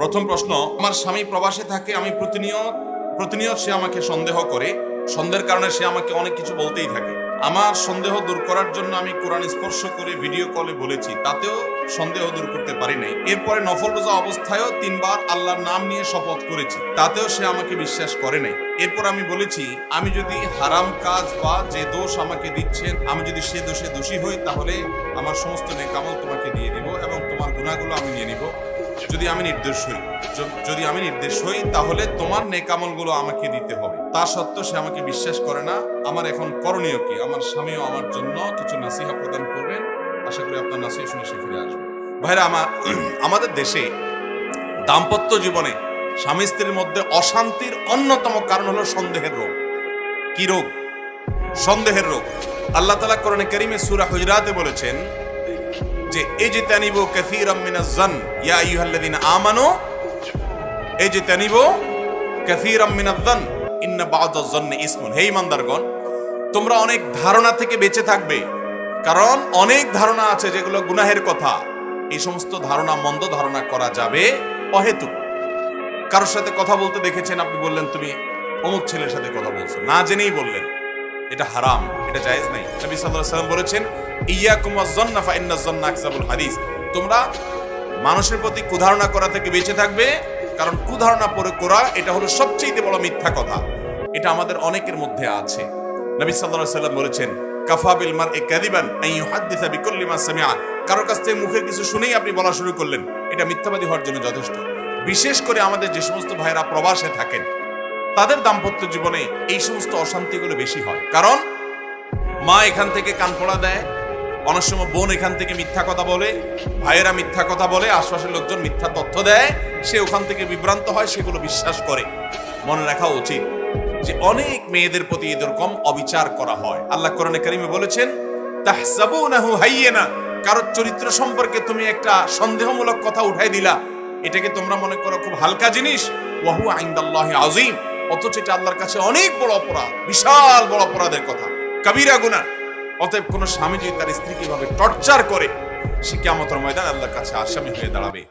প্রথম প্রশ্ন, আমার স্বামী প্রবাসে থাকে, আমি প্রতিনিয়ত সে আমাকে সন্দেহ করে। সন্দেহের কারণে সে আমাকে অনেক কিছু বলতেই থাকে। আমার সন্দেহ দূর করার জন্য আমি কোরআন স্পর্শ করে ভিডিও কলে বলেছি, তাতেও সন্দেহ দূর করতে পারি নাই। এরপরে নফল রোজা অবস্থায়ও 3 বার আল্লাহর নাম নিয়ে শপথ করেছি, তাতেও সে আমাকে বিশ্বাস করে নাই। এরপর আমি বলেছি, আমি যদি হারাম কাজ বা যে দোষ আমাকে দিচ্ছেন, আমি যদি সে দোষে দোষী হই, তাহলে আমার সমস্ত নেকামল তোমাকে দিয়ে দিব এবং তোমার গুনাহগুলো আমি নিয়ে নিব। যদি আমি নির্দোষ হই তাহলে তোমার নেকামলগুলো আমাকে দিতে হবে। তা সত্ত্বেও সে আমাকে বিশ্বাস করে না। আমার এখন করণীয় কি? আমার স্বামীও আমার জন্য কিছু নাসিহা প্রদান করবেন। আশা করি আপনার নাসিহা শুনে সে ফিরে আসবে। ভাইরা আমার, আমাদের দেশে দাম্পত্য জীবনে স্বামী স্ত্রীর মধ্যে অশান্তির অন্যতম কারণ হলো সন্দেহের রোগ। কি রোগ? সন্দেহের রোগ। আল্লাহ তাআলা কোরআনে কারীমে সূরা হুজুরাতে বলেছেন যে ইজতানিবু কাসীরাম মিনাজ জান ইয়া আইয়ুহাল্লাযীনা আমানু ইজতানিবু কাসীরাম মিনাজ জান ইন্না বা'দাজ জান্নি ইসমুন। হে ঈমানদারগণ, তোমরা অনেক ধারণা থেকে বেঁচে থাকবে, কারণ অনেক ধারণা আছে যেগুলো গুনাহের কথা। এই সমস্ত ধারণা, মন্দ ধারণা করা যাবে অহেতুক। কারোর সাথে কথা বলতে দেখেছেন, আপনি বললেন তুমি অমুক ছেলের সাথে কথা বলছো, না জেনেই বললেন, এটা হারাম, এটা জায়েজ নাই। নবী সাল্লাল্লাহু আলাইহি ওয়াসাল্লাম বলেছেন, ইয়াকুম ওয়াজ-যন্না ফা ইন্নাজ-যন্না আকযাবুল হাদিস। তোমরা মানুষের প্রতি কুধারণা করা থেকে বেঁচে থাকবে, কারণ কুধারণা পরে করা এটা হলো সবচেয়ে বড় মিথ্যা কথা। এটা আমাদের অনেকের মধ্যে আছে। নবী সাল্লাল্লাহু আলাইহি ওয়াসাল্লাম বলেছেন, কাফা বিল মারই কাযিবান আন ইউহাদ্দিসা বিকুল্লি মা সামিআ। কারো কাছ থেকে মুখের কিছু শুনেই আপনি বলা শুরু করলেন, এটা মিথ্যাবাদী হওয়ার জন্য যথেষ্ট। বিশেষ করে আমাদের যে সমস্ত ভাইরা প্রবাসে থাকেন, তাদের দাম্পত্য জীবনে এই সমস্ত অশান্তিগুলো বেশি হয়। কারণ মা এখান থেকে কান পড়া দেয়, অনেক সময় বোন এখান থেকে মিথ্যা কথা বলে, ভাইয়েরা মিথ্যা কথা বলে, আশপাশের লোকজন মিথ্যা তথ্য দেয়, সে ওখান থেকে বিভ্রান্ত হয়, সেগুলো বিশ্বাস করে। মনে রাখা উচিত যে অনেক মেয়েদের প্রতি এরকম অবিচার করা হয়। আল্লাহ কোরআনে কারীমে বলেছেন, তাহসাবুনাহু হাইয়্যানা। কারো চরিত্র সম্পর্কে তুমি একটা সন্দেহমূলক কথা উঠাই দিলা, এটাকে তোমরা মনে করো খুব হালকা জিনিস। ওয়া হুয়া ইনদাল্লাহি আযীম। অথচ এটা আল্লাহর কাছে অনেক বড় অপরাধ, বিশাল বড় অপরাধের কথা, কবিরা গুনাহ। অতএব কোন স্বামী যদি তার স্ত্রীকে এভাবে টর্চার করে, সে কিয়ামতের ময়দানে আল্লাহর কাছে আসামি হয়ে দাঁড়াবে।